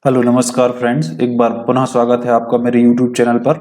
Hello नमस्कार friends, एक बार पुनः स्वागत है आपका मेरे YouTube चैनल पर।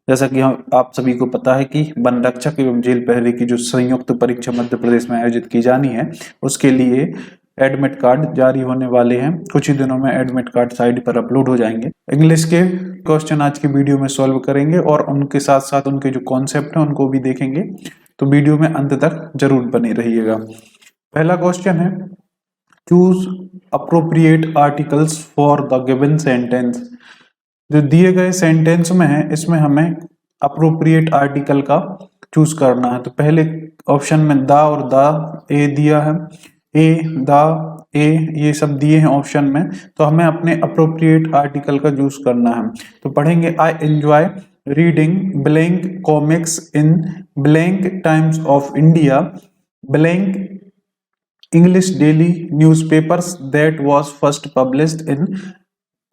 जैसा कि हम आप सभी को पता है कि वन रक्षक एवं जेल प्रहरी की जो संयुक्त परीक्षा मध्य प्रदेश में आयोजित की जानी है, उसके लिए एडमिट कार्ड जारी होने वाले हैं। कुछ ही दिनों में एडमिट कार्ड साइट पर अपलोड हो जाएंगे। इंग्लिश के क्वेश्चन आज के वीडियो में सॉल्व करेंगे और उनके साथ साथ उनके जो कॉन्सेप्ट हैं उनको भी देखेंगे, तो वीडियो में अंत तक जरूर बने रहिएगा। पहला क्वेश्चन है, choose appropriate articles for the given sentence. जो दिए गए सेंटेंस में है, इसमें हमें अप्रोप्रिएट आर्टिकल का चूज करना है। तो पहले ऑप्शन में द और द ए दिया है, ए द ए ये सब दिए हैं ऑप्शन में, तो हमें अपने अप्रोप्रिएट आर्टिकल का चूज करना है। तो पढ़ेंगे, I enjoy reading blank comics in blank times of India blank English daily newspapers that was first published in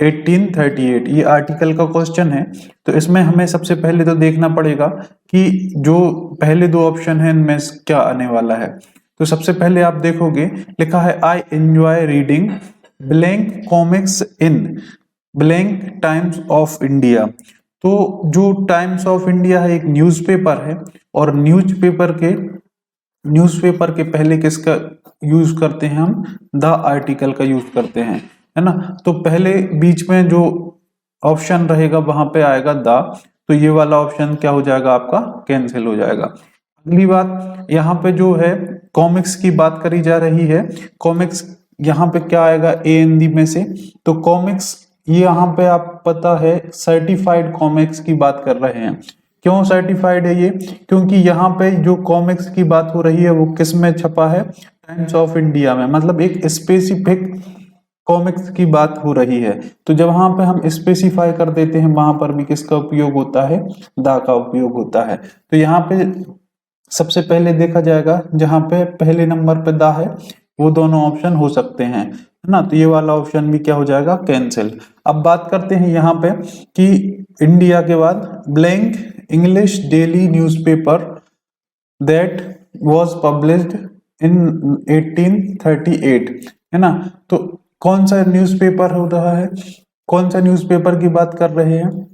1838। ये आर्टिकल का क्वेश्चन है। तो इसमें हमें सबसे पहले तो देखना पड़ेगा कि जो पहले दो ऑप्शन है इनमें क्या आने वाला है। तो सबसे पहले आप देखोगे, लिखा है I enjoy reading blank comics in blank times of India. तो जो टाइम्स ऑफ इंडिया है एक न्यूज़पेपर है, और न्यूज़पेपर के पहले किसका यूज करते हैं हम? द आर्टिकल का यूज करते हैं, है ना। तो पहले बीच में जो ऑप्शन रहेगा वहां पे आएगा द, तो ये वाला ऑप्शन क्या हो जाएगा आपका? कैंसिल हो जाएगा। अगली बात, यहाँ पे जो है कॉमिक्स की बात करी जा रही है। कॉमिक्स यहाँ पे क्या आएगा? ए एन डी में से। तो कॉमिक्स ये यहाँ पे आप पता है सर्टिफाइड कॉमिक्स की बात कर रहे हैं। क्यों सर्टिफाइड है ये? क्योंकि यहाँ पे जो कॉमिक्स की बात हो रही है वो किस में छपा है? टाइम्स ऑफ इंडिया में, मतलब एक स्पेसिफिक कॉमिक्स की बात हो रही है। तो जब वहां पे हम स्पेसिफाई कर देते हैं, वहां पर भी किसका उपयोग होता है? द का उपयोग होता है। तो यहाँ पे सबसे पहले देखा जाएगा, जहां पे पहले नंबर पे द है वो दोनों ऑप्शन हो सकते हैं, है ना। तो ये वाला ऑप्शन भी क्या हो जाएगा? कैंसिल। अब बात करते हैं यहाँ पे कि इंडिया के बाद blank English daily newspaper that was published in 1838, है ना। तो कौन सा न्यूज़पेपर हो रहा है? कौन सा न्यूज़पेपर की बात कर रहे हैं?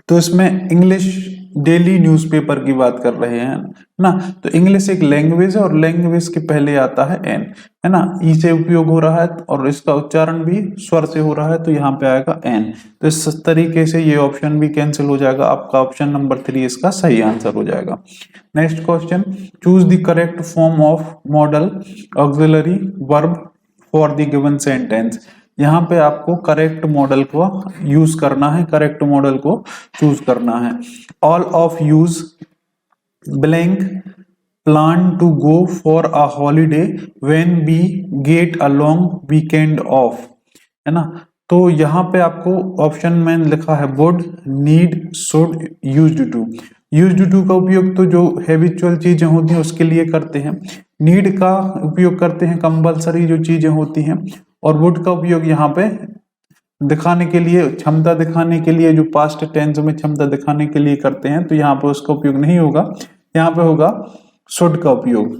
तो इसमें इंग्लिश डेली न्यूज़पेपर की बात कर रहे हैं ना। तो इंग्लिश एक लैंग्वेज है और लैंग्वेज के पहले आता है एन, है ना। ई से उपयोग हो रहा है और इसका उच्चारण भी स्वर से हो रहा है, तो यहाँ पे आएगा एन। तो इस तरीके से ये ऑप्शन भी कैंसिल हो जाएगा। आपका ऑप्शन नंबर 3 इसका सही आंसर हो जाएगा। Next question, choose the correct form of model auxiliary verb for the given sentence. यहाँ पे आपको करेक्ट मॉडल को यूज करना है, करेक्ट मॉडल को चूज करना है। All of us blank plan to go for a holiday when we get a long weekend off, है ना। तो यहाँ पे आपको ऑप्शन में लिखा है would, need, should, used to. Used to का उपयोग तो जो हैबिचुअल चीजें होती हैं उसके लिए करते हैं। नीड का उपयोग करते हैं कंपल्सरी जो चीजें होती हैं, और वुड का उपयोग यहाँ पे दिखाने के लिए, क्षमता दिखाने के लिए, जो पास्ट टेंस में क्षमता दिखाने के लिए करते हैं। तो यहाँ पे उसका उपयोग नहीं होगा, यहाँ पे होगा शुड का उपयोग।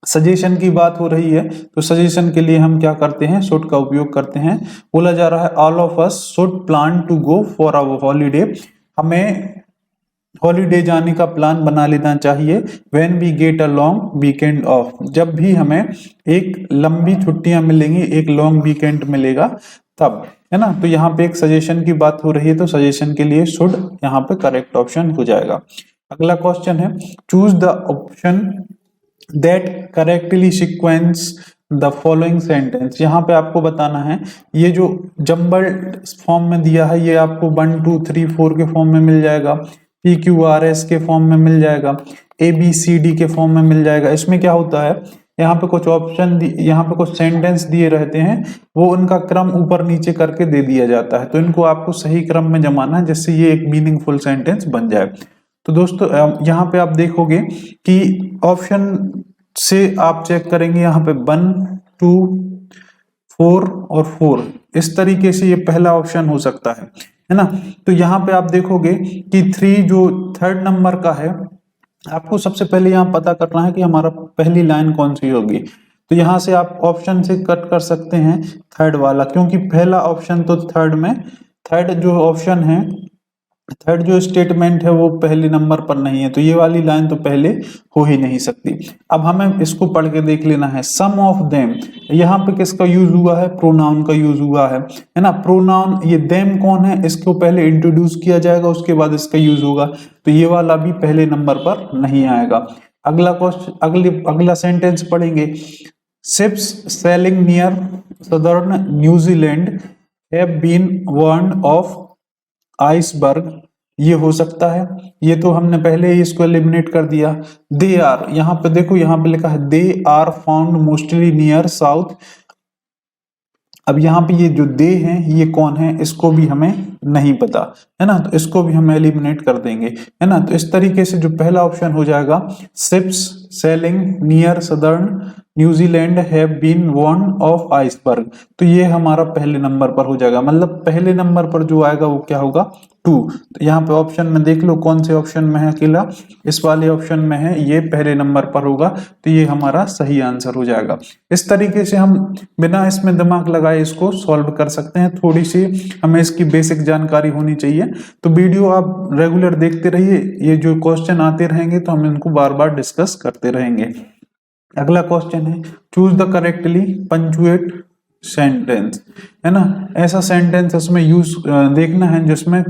सजेशन की बात हो रही है, तो सजेशन के लिए हम क्या करते हैं? शुड का उपयोग करते हैं। बोला जा रहा है all of us should plan to go for a holiday, हमें हॉलीडे जाने का प्लान बना लेना चाहिए। When we get a long weekend off, जब भी हमें एक लंबी छुट्टियां मिलेंगी, एक लॉन्ग वीकेंड मिलेगा तब, है ना। तो यहाँ पे एक सजेशन की बात हो रही है, तो सजेशन के लिए शुड यहाँ पे करेक्ट ऑप्शन हो जाएगा। अगला क्वेश्चन है, choose the option that correctly sequence the following sentence. यहाँ पे आपको बताना है, ये जो जम्बल्ड फॉर्म में दिया है ये आपको 1 2 3 4 के फॉर्म में मिल जाएगा, PQRS के फॉर्म में मिल जाएगा, ABCD के फॉर्म में मिल जाएगा। इसमें क्या होता है, यहाँ पे कुछ ऑप्शन, यहाँ पे कुछ सेंटेंस दिए रहते हैं, वो उनका क्रम ऊपर नीचे करके दे दिया जाता है, तो इनको आपको सही क्रम में जमाना है जिससे ये एक मीनिंगफुल सेंटेंस बन जाए। तो दोस्तों यहाँ पे आप देखोगे कि ऑप्शन से आप चेक करेंगे, यहाँ पे 1 2 4 और 4, इस तरीके से ये पहला ऑप्शन हो सकता है ना। तो यहाँ पे आप देखोगे कि 3 जो थर्ड नंबर का है, आपको सबसे पहले यहाँ पता करना है कि हमारा पहली लाइन कौन सी होगी। तो यहाँ से आप ऑप्शन से कट कर सकते हैं थर्ड वाला, क्योंकि पहला ऑप्शन तो थर्ड जो ऑप्शन है, थर्ड जो स्टेटमेंट है वो पहले नंबर पर नहीं है, तो ये वाली लाइन तो पहले हो ही नहीं सकती। अब हमें इसको पढ़ के देख लेना है। सम ऑफ देम, यहाँ पे किसका यूज हुआ है? प्रोनाउन का यूज हुआ है ना। प्रोनाउन, ये देम कौन है? इसको पहले इंट्रोड्यूस किया जाएगा, उसके बाद इसका यूज होगा, तो ये वाला भी पहले नंबर पर नहीं आएगा। अगला क्वेश्चन, अगला सेंटेंस पढ़ेंगे। Ships sailing near southern New Zealand have been warned of iceberg, ये हो सकता है। ये तो हमने पहले ही इसको एलिमिनेट कर दिया। दे आर, यहाँ पे देखो, यहाँ पे लिखा है they are found mostly near south. अब यहाँ पे ये जो दे हैं ये कौन है, इसको भी हमें नहीं पता है ना, तो इसको भी हम एलिमिनेट कर देंगे, है ना। तो इस तरीके से जो पहला ऑप्शन हो जाएगा, ships sailing near southern New Zealand have been warned of iceberg, तो ये हमारा पहले नंबर पर हो जाएगा। मतलब पहले नंबर पर जो आएगा वो क्या होगा? 2। तो यहाँ पे ऑप्शन में देख लो कौन से ऑप्शन में है अकेला, इस वाले ऑप्शन में है, ये पहले नंबर पर होगा, तो ये हमारा सही आंसर हो जाएगा। इस तरीके से हम बिना इसमें दिमाग लगाए इसको सॉल्व कर सकते हैं। थोड़ी सी हमें इसकी बेसिक जानकारी होनी चाहिए, तो वीडियो आप रेगुलर देखते रहिए, ये जो क्वेश्चन आते रहेंगे तो हम इनको बार बार डिस्कस करते रहेंगे। अगला क्वेश्चन है, choose the correctly punctuate sentence, है ना। ऐसा सेंटेंस इसमें यूज देखना है जिसमें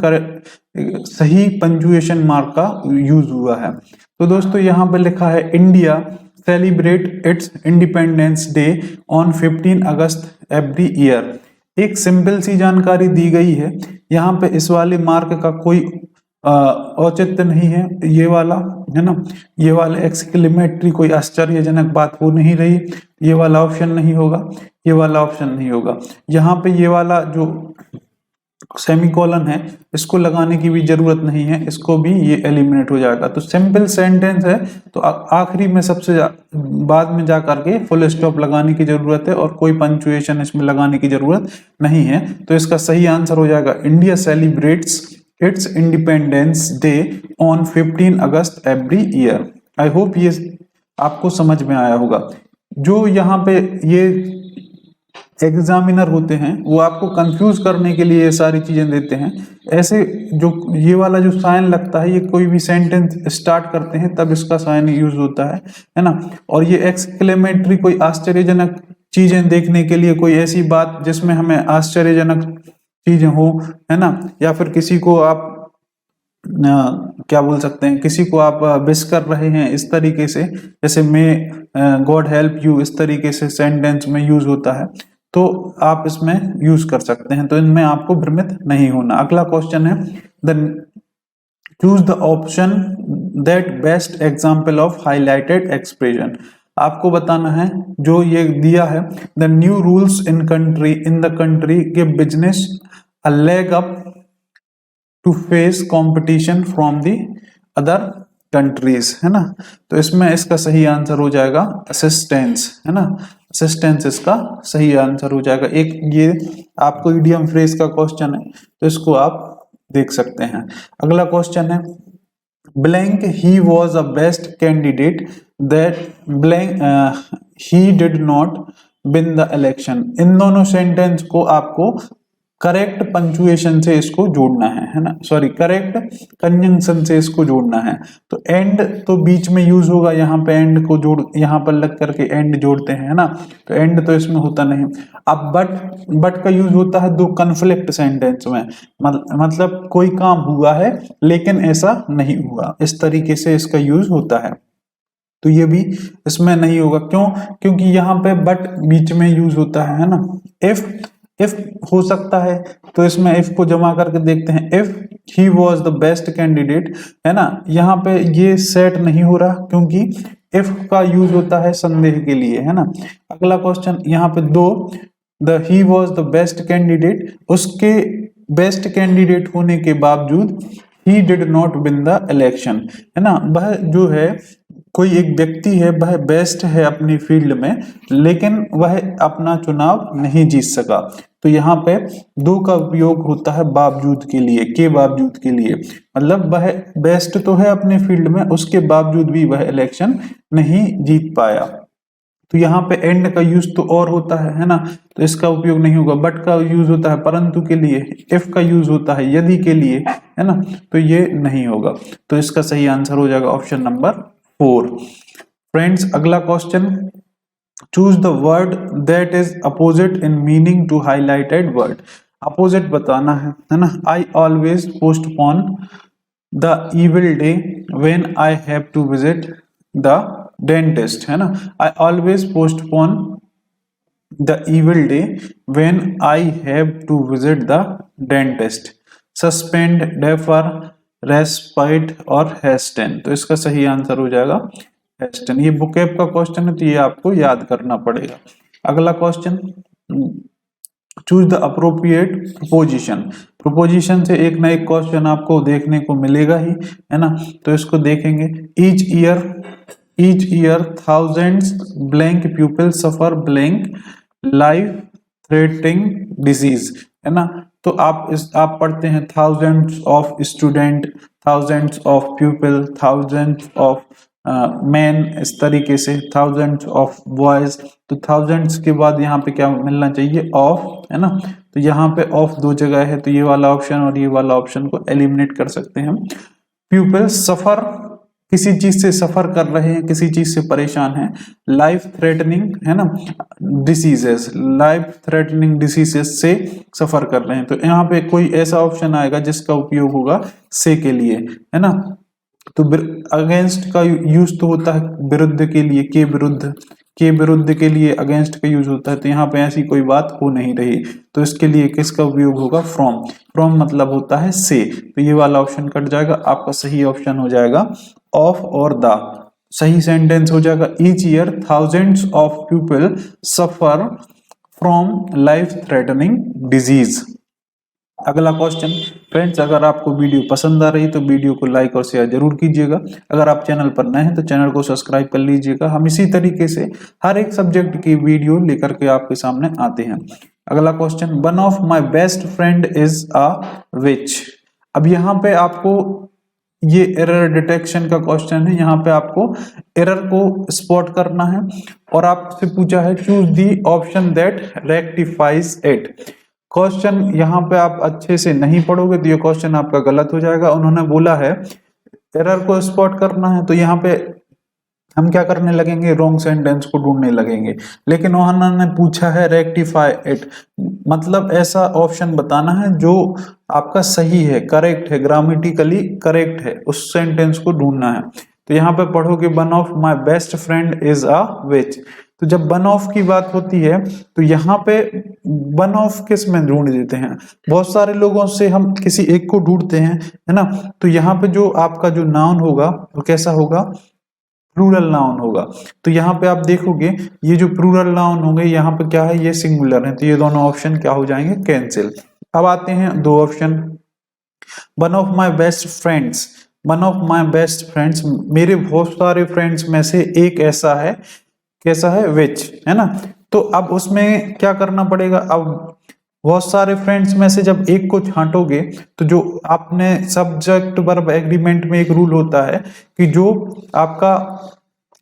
सही पंचुएशन मार्क का यूज हुआ है। तो दोस्तों यहाँ पे लिखा है India celebrate it's independence day on 15 August every year. एक सिंपल सी जानकारी दी गई है, यहाँ पे इस वाले मार्क का कोई औचित्य नहीं है, ये वाला है ना, ये वाला एक्सक्लेमेटरी कोई आश्चर्यजनक बात हो नहीं रही, ये वाला ऑप्शन नहीं होगा, ये वाला ऑप्शन नहीं होगा। यहाँ पे ये वाला जो सेमीकोलन है इसको लगाने की भी जरूरत नहीं है, इसको भी ये एलिमिनेट हो जाएगा। तो सिंपल सेंटेंस है, तो आखिरी में सबसे बाद में जा करके फुल स्टॉप लगाने की जरूरत है और कोई पंचुएशन इसमें लगाने की जरूरत नहीं है। तो इसका सही आंसर हो जाएगा India celebrates it's independence day on 15 August every year. I hope ये आपको समझ में आया होगा। जो यहाँ पे ये एग्जामिनर होते हैं वो आपको कंफ्यूज करने के लिए ये सारी चीजें देते हैं। ऐसे जो ये वाला जो साइन लगता है, ये कोई भी सेंटेंस स्टार्ट करते हैं तब इसका साइन यूज होता है ना। और ये एक्सक्लेमेटरी कोई आश्चर्यजनक चीजें देखने के लिए, कोई ऐसी बात जिसमें हमें आश्चर्यजनक चीजें हो, है ना, या फिर किसी को आप क्या बोल सकते हैं, किसी को आप विश कर रहे हैं इस तरीके से, जैसे मे गॉड हेल्प यू, इस तरीके से सेंटेंस में यूज होता है, तो आप इसमें यूज कर सकते हैं। तो इनमें आपको भ्रमित नहीं होना। अगला क्वेश्चन है, choose the option that best example of highlighted expression. आपको बताना है जो ये दिया है, the new rules in the country give business a leg up to face competition from the other countries, है ना। तो इसमें इसका सही आंसर हो जाएगा असिस्टेंस, है ना, असिस्टेंस इसका सही आंसर हो जाएगा। एक ये आपको इडियम फ्रेज का क्वेश्चन है, तो इसको आप देख सकते हैं। अगला क्वेश्चन है, blank he was a best candidate that blank he did not win the election. इन दोनों सेंटेंस को आपको करेक्ट पंचुएशन से इसको जोड़ना है ना, सॉरी करेक्ट कंजंक्शन से इसको जोड़ना है। तो एंड तो बीच में यूज होगा, यहाँ पे एंड को जोड़, यहाँ पर लग करके एंड जोड़ते हैं ना, तो एंड तो इसमें होता नहीं। अब बट का यूज होता है दो कन्फ्लिक्ट सेंटेंस में, मतलब कोई काम हुआ है लेकिन ऐसा नहीं हुआ, इस तरीके से इसका यूज होता है। तो ये भी इसमें नहीं होगा, क्यों? क्योंकि यहाँ पे बट बीच में यूज होता है ना। इफ हो सकता है, तो इसमें इफ को जमा करके देखते हैं, if he was the best candidate, है ना। यहाँ पे ये सेट नहीं हो रहा क्योंकि इफ का यूज होता है संदेह के लिए, है ना। अगला क्वेश्चन यहाँ पे the he was the best candidate, उसके बेस्ट कैंडिडेट होने के बावजूद ही did not win the election, है ना। वह जो है कोई एक व्यक्ति है, वह बेस्ट है अपनी फील्ड में, लेकिन वह अपना चुनाव नहीं जीत सका। तो यहाँ पे दो का उपयोग होता है बावजूद के लिए, के बावजूद के लिए, मतलब वह बेस्ट तो है अपने फील्ड में, उसके बावजूद भी वह इलेक्शन नहीं जीत पाया। तो यहाँ पे एंड का यूज तो और होता है ना, तो इसका उपयोग नहीं होगा। बट का यूज होता है परंतु के लिए, इफ का यूज होता है यदि के लिए, है ना, तो ये नहीं होगा। तो इसका सही आंसर हो जाएगा ऑप्शन नंबर 4। फ्रेंड्स, अगला question, choose the word that is opposite in meaning to highlighted word. Opposite बताना है ना। I always postpone the evil day when I have to visit the dentist, है ना। I always postpone the evil day when I have to visit the dentist. Suspend, defer, respite और hasten. तो इसका सही answer हो जाएगा हेस्टेन। ये बुकैब का क्वेश्चन है तो ये आपको याद करना पड़ेगा। अगला question, choose the appropriate proposition. Proposition से एक ना एक क्वेश्चन आपको देखने को मिलेगा ही, है ना। तो इसको देखेंगे। Each year thousands blank people suffer blank life threatening disease, है ना। तो आप पढ़ते हैं thousands of student, thousands of people, thousands of man, इस तरीके से थाउजेंड्स ऑफ बॉयज। तो थाउजेंड्स के बाद यहाँ पे क्या मिलना चाहिए, ऑफ, है ना। तो यहाँ पे ऑफ दो जगह है, तो ये वाला ऑप्शन और ये वाला ऑप्शन को एलिमिनेट कर सकते हैं हम। पीपल सफर, किसी चीज से सफर कर रहे हैं, किसी चीज से परेशान है। लाइफ थ्रेटनिंग, है ना, डिसीजेस, लाइफ थ्रेटनिंग डिसीजेस से सफर कर रहे हैं। तो यहाँ पे कोई ऐसा ऑप्शन आएगा जिसका उपयोग होगा से के लिए, है ना। तो अगेंस्ट का यूज तो होता है विरुद्ध के लिए, के विरुद्ध के लिए अगेंस्ट का यूज होता है। तो यहाँ पे ऐसी कोई बात हो नहीं रही, तो इसके लिए किसका उपयोग होगा, फ्रॉम। फ्रॉम मतलब होता है से, तो ये वाला ऑप्शन कट जाएगा। आपका सही ऑप्शन हो जाएगा ऑफ और द। सही सेंटेंस हो जाएगा each year thousands of people suffer from life threatening disease. अगला क्वेश्चन, फ्रेंड्स, अगर आपको वीडियो पसंद आ रही तो वीडियो को लाइक और शेयर जरूर कीजिएगा। अगर आप चैनल पर नए हैं तो चैनल को सब्सक्राइब कर लीजिएगा। हम इसी तरीके से हर एक सब्जेक्ट की वीडियो लेकर के आपके सामने आते हैं। अगला question, one of my best friend is a witch. अब यहाँ पे आपको ये एरर डिटेक्शन का क्वेश्चन है। यहाँ पे आपको एरर को स्पॉट करना है और आपसे पूछा है choose the option that rectifies it. Question यहाँ पे आप अच्छे से नहीं पढ़ोगे तो ये क्वेश्चन आपका गलत हो जाएगा। उन्होंने बोला है एरर को स्पॉट करना है, तो यहाँ पे हम क्या करने लगेंगे, रॉन्ग सेंटेंस को ढूंढने लगेंगे। लेकिन उन्होंने पूछा है रेक्टिफाई इट, मतलब ऐसा ऑप्शन बताना है जो आपका सही है, करेक्ट है, ग्रामेटिकली करेक्ट है, उस सेंटेंस को ढूंढना है। तो यहाँ पे पढ़ोगे one of my best friend is a witch. तो जब वन ऑफ की बात होती है तो यहाँ पे वन ऑफ किस में ढूंढ देते हैं, बहुत सारे लोगों से हम किसी एक को ढूंढते हैं, है ना। तो यहाँ पे जो आपका जो नाउन होगा वो कैसा होगा, प्लूरल नाउन होगा। तो यहाँ पे आप देखोगे ये जो प्लूरल नाउन होंगे यहाँ पे क्या है, ये सिंगुलर है, तो ये दोनों ऑप्शन क्या हो जाएंगे, कैंसिल। अब आते हैं दो option, one of my best friends. One of my best friends, मेरे बहुत सारे फ्रेंड्स में से एक ऐसा है, कैसा है, विच, है ना। तो अब उसमें क्या करना पड़ेगा, अब बहुत सारे फ्रेंड्स में से जब एक को छांटोगे तो जो आपने सब्जेक्ट वर्ब एग्रीमेंट में एक रूल होता है कि जो आपका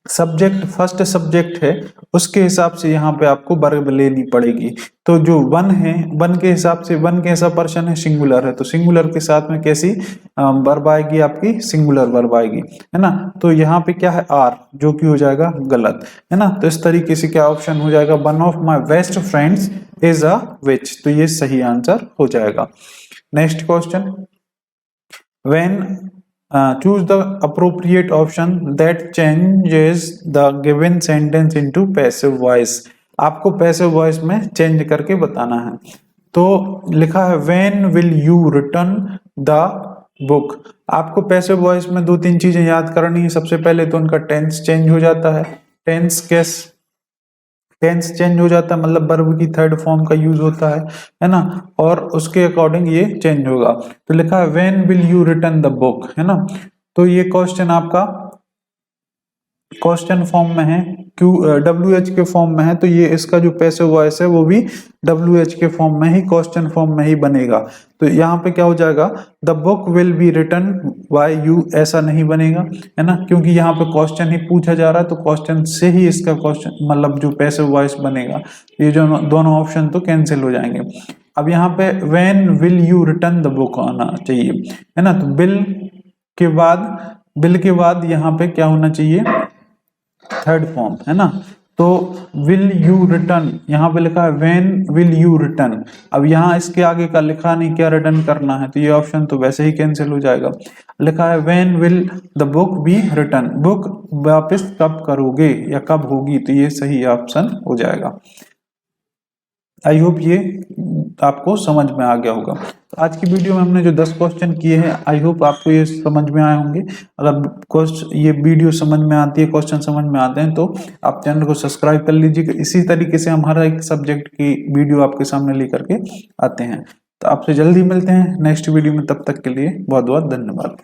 सब्जेक्ट फर्स्ट सब्जेक्ट है उसके हिसाब से यहाँ पे आपको वर्ब लेनी पड़ेगी। तो जो वन है, वन के हिसाब से, वन कैसा पर्सन है, सिंगुलर है, तो सिंगुलर के साथ में कैसी वर्ब आएगी, आपकी सिंगुलर वर्ब आएगी, है ना। तो यहाँ पे क्या है, आर, जो कि हो जाएगा गलत, है ना। तो इस तरीके से क्या ऑप्शन हो जाएगा, one of my best friends is a witch, तो ये सही आंसर हो जाएगा। Next question, when choose the appropriate option that changes the given sentence into passive voice। आपको passive voice में चेंज करके बताना है। तो लिखा है when will you return the book। आपको passive voice में दो तीन चीजें याद करनी है। सबसे पहले तो उनका टेंस चेंज हो जाता है, टेंस चेंज हो जाता है, मतलब वर्ब की थर्ड फॉर्म का यूज होता है ना, और उसके अकॉर्डिंग ये चेंज होगा। तो लिखा है when will you return the book, है ना। तो ये क्वेश्चन आपका क्वेश्चन फॉर्म में है, WH के फॉर्म में है, तो ये इसका जो पैसिव वॉइस है वो भी WH के फॉर्म में ही, क्वेश्चन फॉर्म में ही बनेगा। तो यहाँ पे क्या हो जाएगा, the book will be written by you, ऐसा नहीं बनेगा, है ना, क्योंकि यहाँ पे क्वेश्चन ही पूछा जा रहा है, तो क्वेश्चन से ही इसका क्वेश्चन मतलब जो पैसिव वॉइस बनेगा। ये जो दोनों ऑप्शन तो कैंसिल हो जाएंगे। अब यहाँ पे when will you return the book आना चाहिए, है ना, तो बिल के बाद यहाँ पे क्या होना चाहिए, थर्ड फॉर्म, है ना। तो विल यू रिटर्न, यहाँ पे लिखा है व्हेन विल यू रिटर्न, अब यहाँ इसके आगे का लिखा नहीं क्या रिटर्न करना है, तो ये ऑप्शन तो वैसे ही कैंसिल हो जाएगा। लिखा है when will the book be return, book वापस कब करोगे या कब होगी, तो ये सही ऑप्शन हो जाएगा। आई होप ये आपको समझ में आ गया होगा। तो आज की वीडियो में हमने जो 10 क्वेश्चन किए हैं, आई होप आपको ये समझ में आए होंगे। अगर ये वीडियो समझ में आती है, क्वेश्चन समझ में आते हैं, तो आप चैनल को सब्सक्राइब कर लीजिए। इसी तरीके से हम हर एक सब्जेक्ट की वीडियो आपके सामने लेकर के आते हैं। तो आपसे जल्दी मिलते हैं नेक्स्ट वीडियो में, तब तक के लिए बहुत बहुत धन्यवाद।